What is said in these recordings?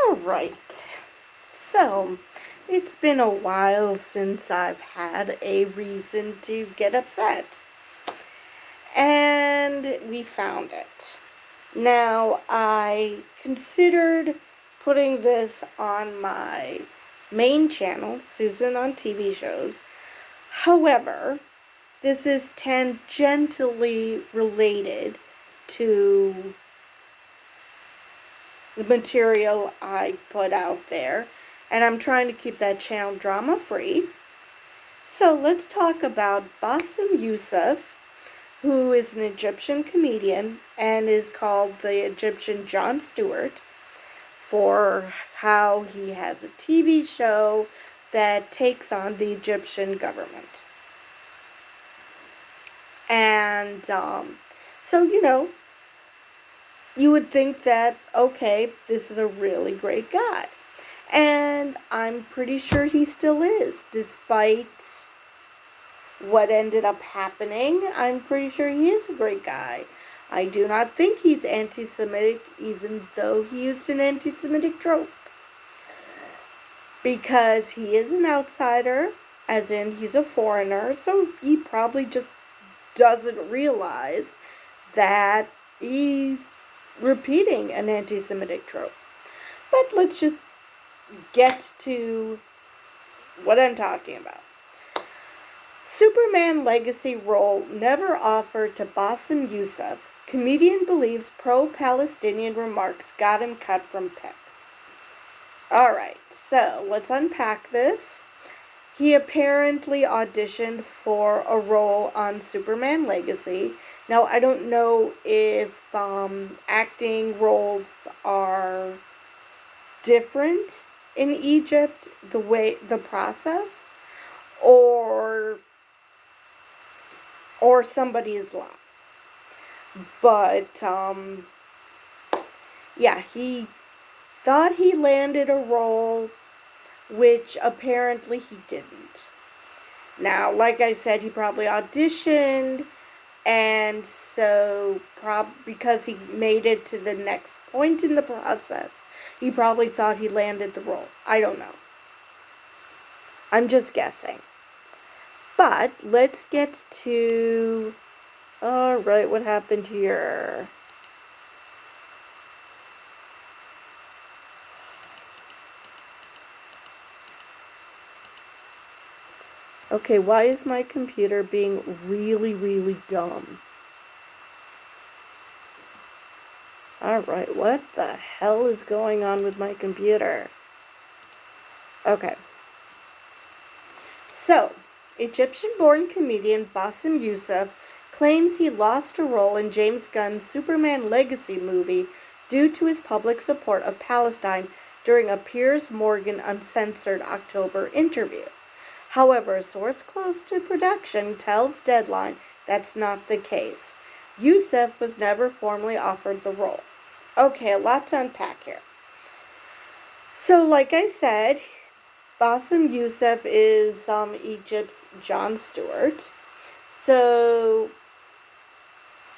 Alright, so it's been a while since I've had a reason to get upset. And we found it. Now, I considered putting this on my main channel, Susan on TV shows. However, this is tangentially related to the material I put out there, and I'm trying to keep that channel drama free. So let's talk about Bassem Yousef, who is an Egyptian comedian and is called the Egyptian Jon Stewart, for how he has a TV show that takes on the Egyptian government. And so, you would think that, okay, this is a really great guy. And I'm pretty sure he still is, despite what ended up happening. I'm pretty sure he is a great guy. I do not think he's anti-Semitic, even though he used an anti-Semitic trope. Because he is an outsider, as in he's a foreigner, so he probably just doesn't realize that he's repeating an anti-Semitic trope. But let's just get to what I'm talking about. Superman legacy role never offered to Bassem Yousef. Comedian believes pro-Palestinian remarks got him cut from Pep. Alright, so let's unpack this. He apparently auditioned for a role on Superman Legacy. Now, I don't know if acting roles are different in Egypt, the process, or somebody's law. But, yeah, he thought he landed a role, which apparently he didn't. Now, like I said, he probably auditioned, and so because he made it to the next point in the process, he probably thought he landed the role. I don't know. I'm just guessing. But let's get to, alright, what happened here? Okay, why is my computer being really, really dumb? Alright, what the hell is going on with my computer? Okay. So, Egyptian-born comedian Bassem Yousef claims he lost a role in James Gunn's Superman Legacy movie due to his public support of Palestine during a Piers Morgan uncensored October interview. However, a source close to production tells Deadline that's not the case. Yousef was never formally offered the role. Okay, a lot to unpack here. So, like I said, Bassem Yousef is Egypt's Jon Stewart. So,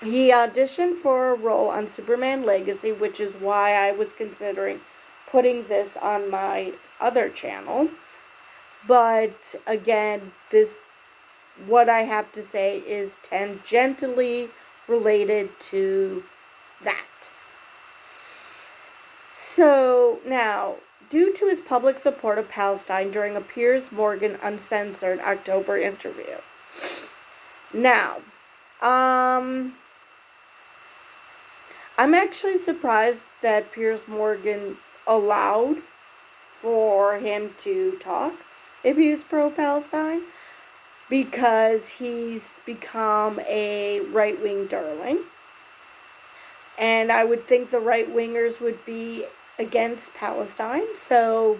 he auditioned for a role on Superman Legacy, which is why I was considering putting this on my other channel. But again, what I have to say is tangentially related to that. So now, due to his public support of Palestine during a Piers Morgan uncensored October interview. Now, I'm actually surprised that Piers Morgan allowed for him to talk if he was pro-Palestine, because he's become a right-wing darling. And I would think the right-wingers would be against Palestine, so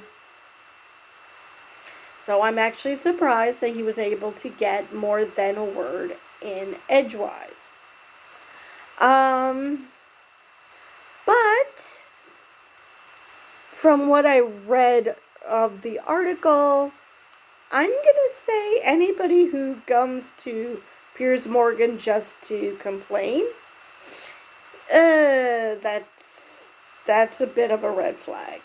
I'm actually surprised that he was able to get more than a word in edgewise. But from what I read of the article, I'm gonna say anybody who comes to Piers Morgan just to complain, that's a bit of a red flag.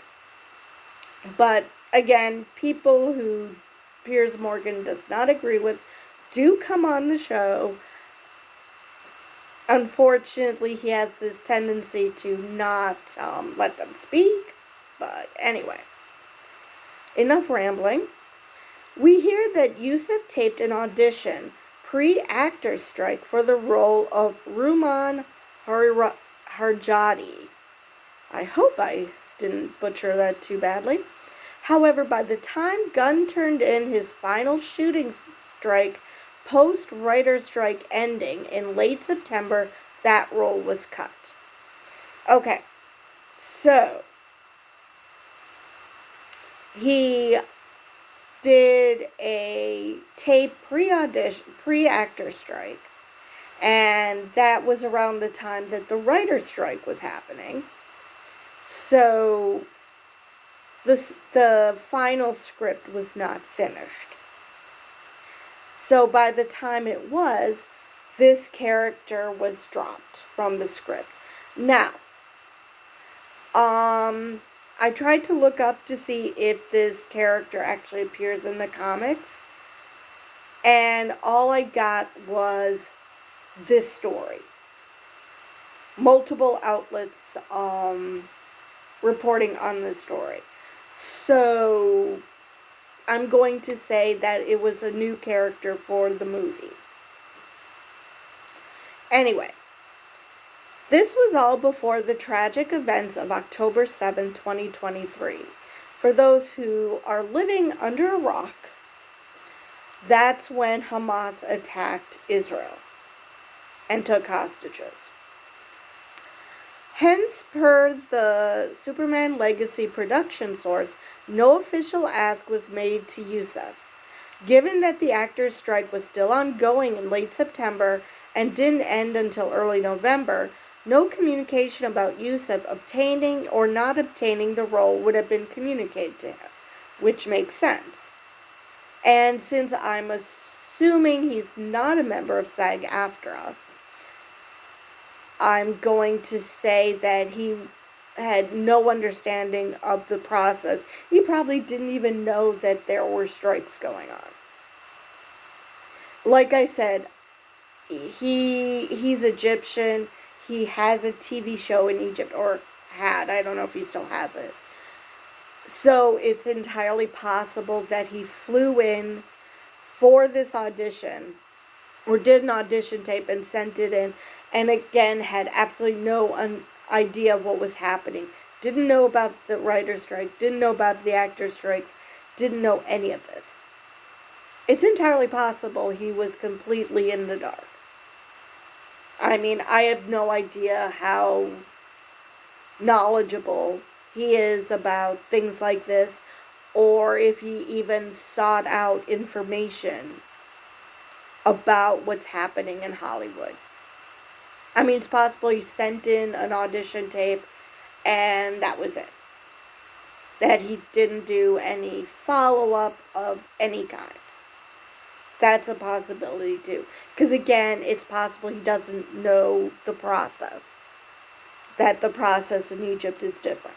But again, people who Piers Morgan does not agree with do come on the show. Unfortunately, he has this tendency to not let them speak. But anyway, enough rambling. We hear that Yousef taped an audition pre-actors strike for the role of Ruman Harjadi. I hope I didn't butcher that too badly. However, by the time Gunn turned in his final shooting strike, post-writer's strike ending in late September, that role was cut. Okay, so he did a tape pre-actor strike, and that was around the time that the writer's strike was happening. So the final script was not finished. So by the time it was, this character was dropped from the script. Now, I tried to look up to see if this character actually appears in the comics, and all I got was this story. Multiple outlets reporting on this story. So I'm going to say that it was a new character for the movie. Anyway, this was all before the tragic events of October 7, 2023. For those who are living under a rock, that's when Hamas attacked Israel and took hostages. Hence, per the Superman Legacy production source, no official ask was made to Yousef. Given that the actors' strike was still ongoing in late September and didn't end until early November, no communication about Yousef obtaining or not obtaining the role would have been communicated to him, which makes sense. And since I'm assuming he's not a member of SAG-AFTRA, I'm going to say that he had no understanding of the process. He probably didn't even know that there were strikes going on. Like I said, he's Egyptian. He has a TV show in Egypt, or had. I don't know if he still has it. So it's entirely possible that he flew in for this audition, or did an audition tape and sent it in, and again had absolutely no idea of what was happening. Didn't know about the writer's strike, didn't know about the actor's strikes, didn't know any of this. It's entirely possible he was completely in the dark. I mean, I have no idea how knowledgeable he is about things like this, or if he even sought out information about what's happening in Hollywood. I mean, it's possible he sent in an audition tape and that was it. That he didn't do any follow-up of any kind. That's a possibility too. Because again, it's possible he doesn't know the process. That the process in Egypt is different.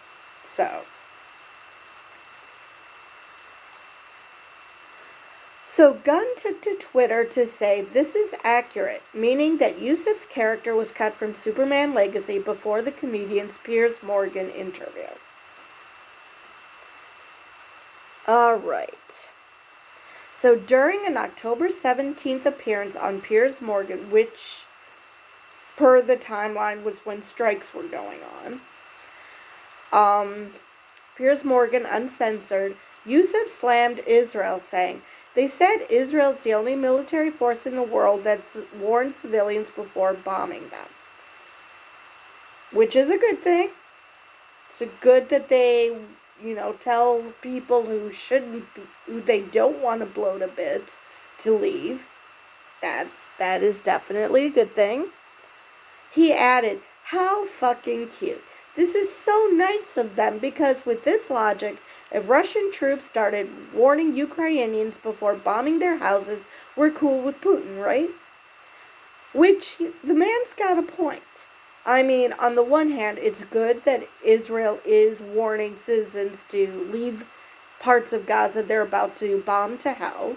So Gunn took to Twitter to say this is accurate, meaning that Yousef's character was cut from Superman Legacy before the comedian's Piers Morgan interview. Alright. So during an October 17th appearance on Piers Morgan, which per the timeline was when strikes were going on, Piers Morgan Uncensored, Yousef slammed Israel, saying, "They said Israel's the only military force in the world that's warned civilians before bombing them." Which is a good thing. It's good that they, tell people who who they don't want to blow to bits to leave. That is definitely a good thing. He added, "How fucking cute. This is so nice of them because with this logic, if Russian troops started warning Ukrainians before bombing their houses, we're cool with Putin, right?" Which, the man's got a point. I mean, on the one hand, it's good that Israel is warning citizens to leave parts of Gaza they're about to bomb to hell.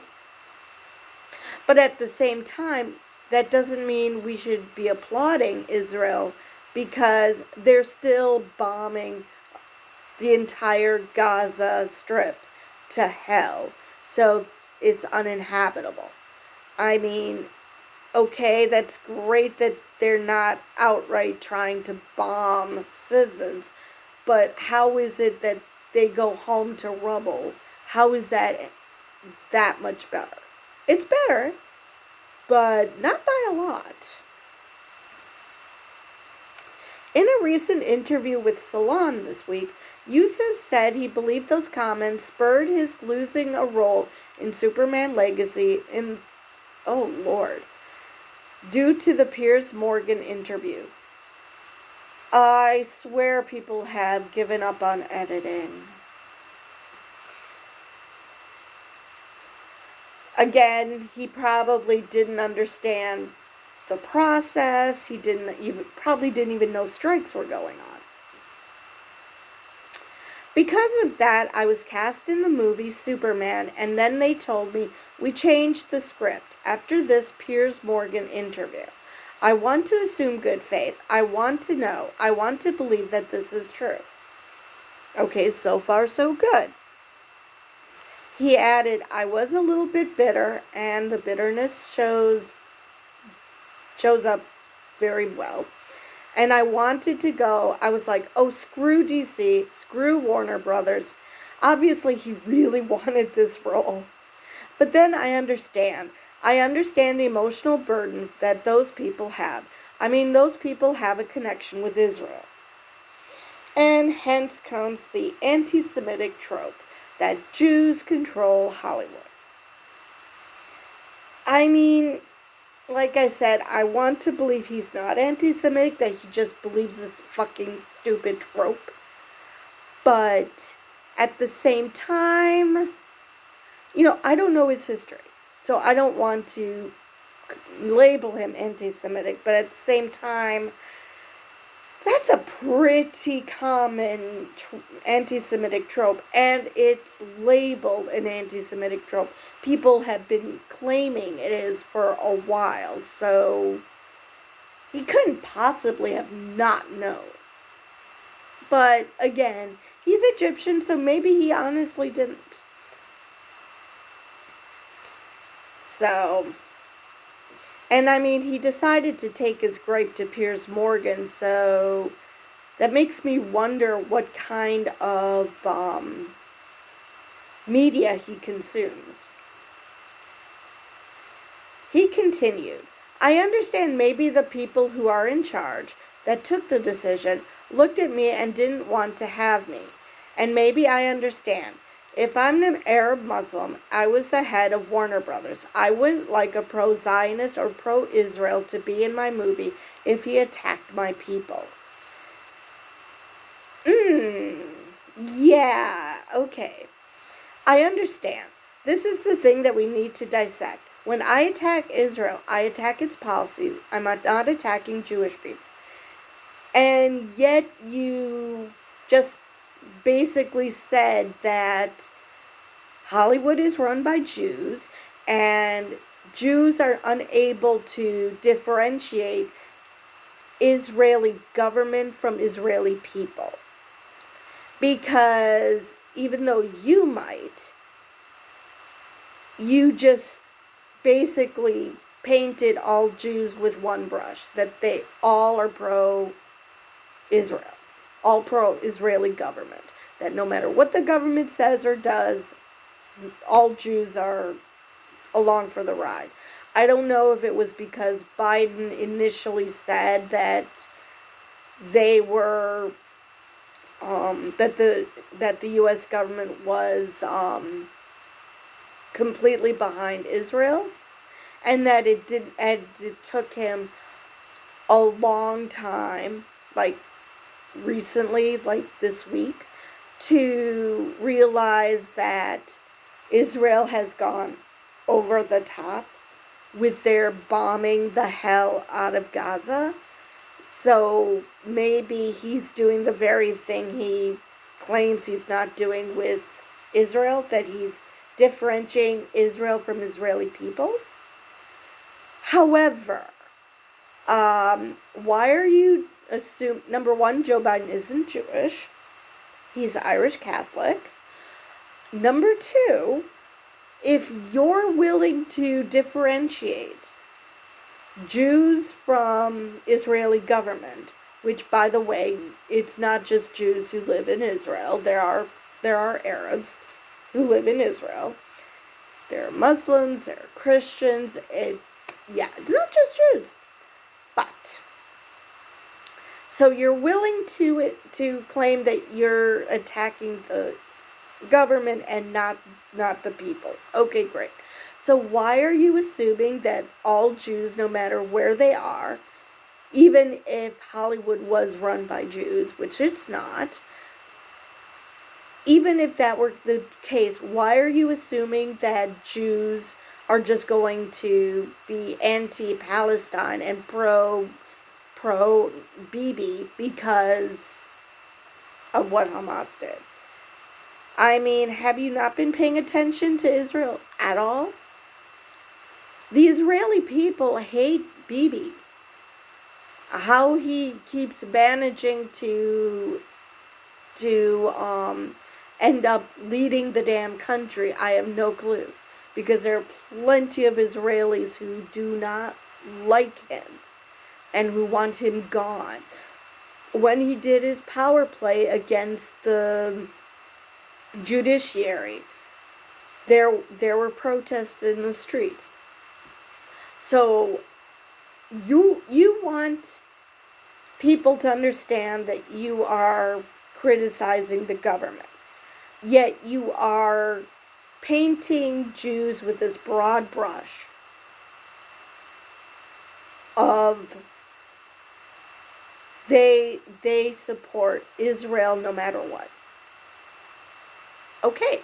But at the same time, that doesn't mean we should be applauding Israel because they're still bombing the entire Gaza Strip to hell. So it's uninhabitable. I mean, okay, that's great that they're not outright trying to bomb citizens, but how is it that they go home to rubble? How is that much better? It's better, but not by a lot. In a recent interview with Salon this week, Yousef said he believed those comments spurred his losing a role in Superman Legacy in, oh Lord, due to the Piers Morgan interview. I swear people have given up on editing. Again, he probably didn't understand the process. He probably didn't even know strikes were going on. Because of that, I was cast in the movie Superman, and then they told me we changed the script after this Piers Morgan interview. I want to assume good faith. I want to know. I want to believe that this is true. Okay, so far so good. He added, I was a little bit bitter, and the bitterness shows up very well. And I wanted to go. I was like, oh, screw DC, screw Warner Brothers. Obviously, he really wanted this role. But then I understand. I understand the emotional burden that those people have. I mean, those people have a connection with Israel. And hence comes the anti-Semitic trope that Jews control Hollywood. I mean, like I said, I want to believe he's not anti-Semitic, that he just believes this fucking stupid trope. But at the same time, I don't know his history. So I don't want to label him anti-Semitic. But at the same time, that's a pretty common anti-Semitic trope. And it's labeled an anti-Semitic trope. People have been claiming it is for a while, so he couldn't possibly have not known. But again, he's Egyptian, so maybe he honestly didn't. So, and I mean, he decided to take his gripe to Piers Morgan, so that makes me wonder what kind of media he consumes. He continued, I understand maybe the people who are in charge that took the decision looked at me and didn't want to have me. And maybe I understand. If I'm an Arab Muslim, I was the head of Warner Brothers. I wouldn't like a pro-Zionist or pro-Israel to be in my movie if he attacked my people. Yeah, okay. I understand. This is the thing that we need to dissect. When I attack Israel, I attack its policies. I'm not attacking Jewish people. And yet you just basically said that Hollywood is run by Jews and Jews are unable to differentiate Israeli government from Israeli people. Because even though you might, you just basically painted all Jews with one brush, that they all are pro-Israel, all pro-Israeli government, that no matter what the government says or does, all Jews are along for the ride. I don't know if it was because Biden initially said that they were, that the U.S. government was completely behind Israel, and that it took him a long time, like recently, like this week, to realize that Israel has gone over the top with their bombing the hell out of Gaza. So maybe he's doing the very thing he claims he's not doing with Israel, that he's differentiating Israel from Israeli people. However, why are you assume? Number one, Joe Biden isn't Jewish. He's Irish Catholic. Number two, if you're willing to differentiate Jews from Israeli government, which, by the way, it's not just Jews who live in Israel. There are Arabs who live in Israel. There are Muslims. There are Christians. It's not just Jews. But so you're willing to claim that you're attacking the government and not the people. Okay, great. So why are you assuming that all Jews, no matter where they are, even if Hollywood was run by Jews, which it's not, even if that were the case, why are you assuming that Jews are just going to be anti-Palestine and pro-Bibi because of what Hamas did? I mean, have you not been paying attention to Israel at all? The Israeli people hate Bibi. How he keeps managing to end up leading the damn country, I have no clue. Because there are plenty of Israelis who do not like him and who want him gone. When he did his power play against the judiciary, there were protests in the streets. So you want people to understand that you are criticizing the government, yet you are painting Jews with this broad brush of they support Israel no matter what. Okay.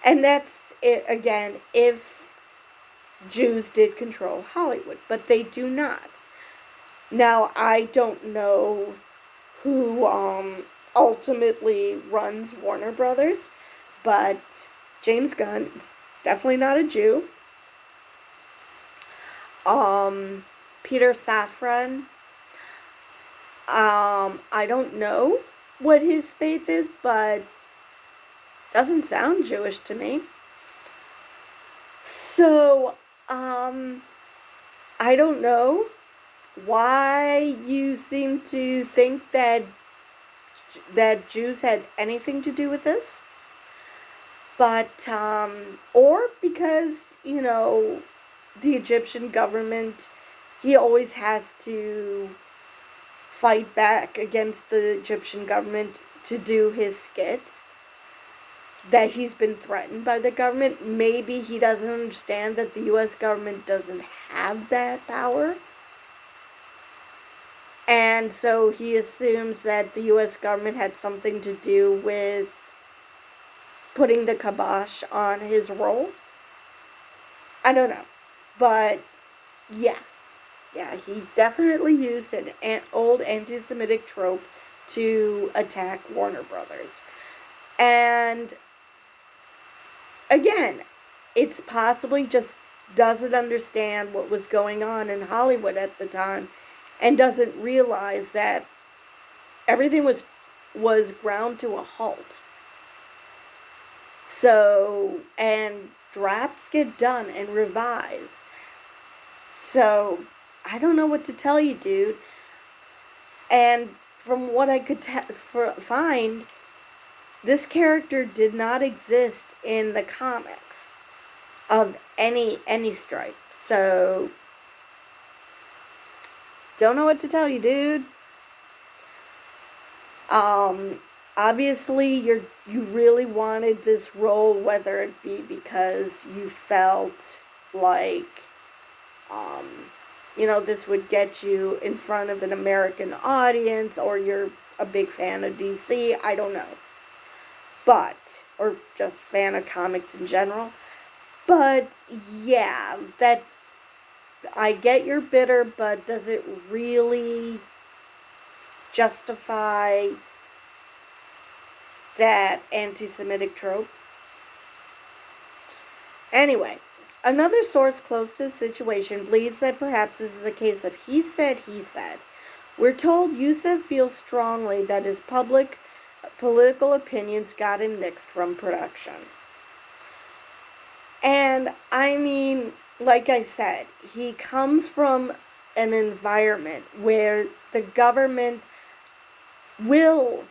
And that's it again, if Jews did control Hollywood, but they do not. Now, I don't know who ultimately runs Warner Brothers, but James Gunn is definitely not a Jew. Peter Safran, I don't know what his faith is, but doesn't sound Jewish to me. So, I don't know why you seem to think that Jews had anything to do with this. But, or because, the Egyptian government, he always has to fight back against the Egyptian government to do his skits, that he's been threatened by the government. Maybe he doesn't understand that the U.S. government doesn't have that power. And so he assumes that the U.S. government had something to do with putting the kibosh on his role. I don't know. But, yeah, he definitely used an old anti-Semitic trope to attack Warner Brothers. And again, it's possibly just doesn't understand what was going on in Hollywood at the time and doesn't realize that everything was ground to a halt. So, and drafts get done and revised. So, I don't know what to tell you, dude. And from what I could find, this character did not exist in the comics of any stripe. So, don't know what to tell you, dude. Obviously, you really wanted this role, whether it be because you felt like, this would get you in front of an American audience, or you're a big fan of DC, I don't know. But, or just fan of comics in general. But, yeah, that, I get you're bitter, but does it really justify that anti-Semitic trope. Anyway, another source close to the situation believes that perhaps this is a case of he said, he said. We're told Yousef feels strongly that his public political opinions got him nixed from production. And I mean, like I said, he comes from an environment where the government will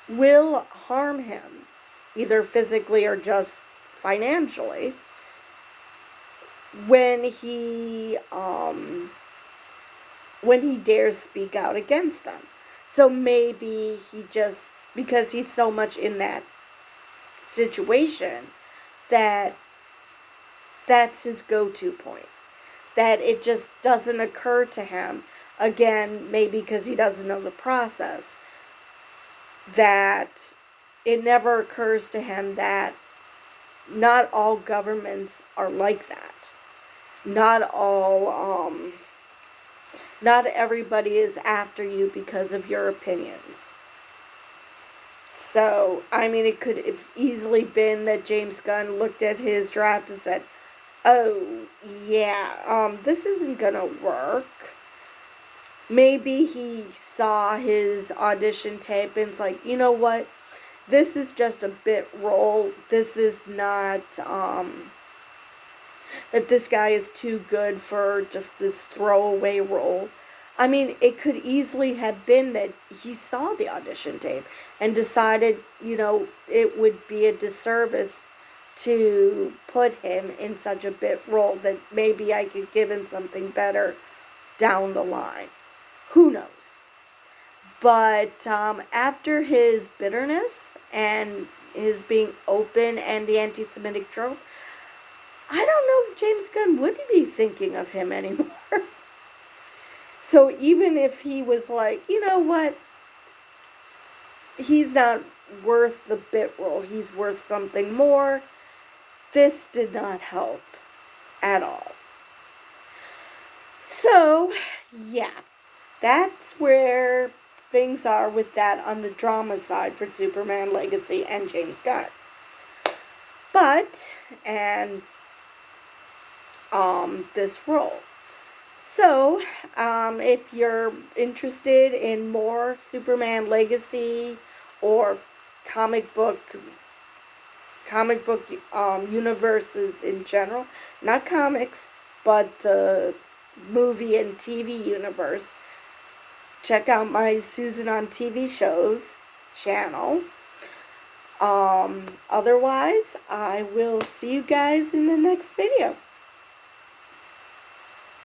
harm him, either physically or just financially, when he dares speak out against them. So maybe he just, because he's so much in that situation, that's his go-to point. That it just doesn't occur to him, again, maybe because he doesn't know the process, that it never occurs to him that not all governments are like that. Not everybody is after you because of your opinions. So, I mean, it could have easily been that James Gunn looked at his draft and said, oh, yeah, this isn't gonna work. Maybe he saw his audition tape and it's like, you know what? This is just a bit role. This is not, that this guy is too good for just this throwaway role. I mean, it could easily have been that he saw the audition tape and decided, you know, it would be a disservice to put him in such a bit role that maybe I could give him something better down the line. Who knows? But after his bitterness and his being open and the anti-Semitic trope, I don't know if James Gunn would be thinking of him anymore. So even if he was like, you know what, he's not worth the bit role, he's worth something more, this did not help at all. So, yeah, that's where things are with that on the drama side for Superman Legacy and James Gunn. But, and this role. So, if you're interested in more Superman Legacy or comic book universes in general, not comics, but the movie and TV universe, check out my Susan on TV Shows channel. Otherwise, I will see you guys in the next video.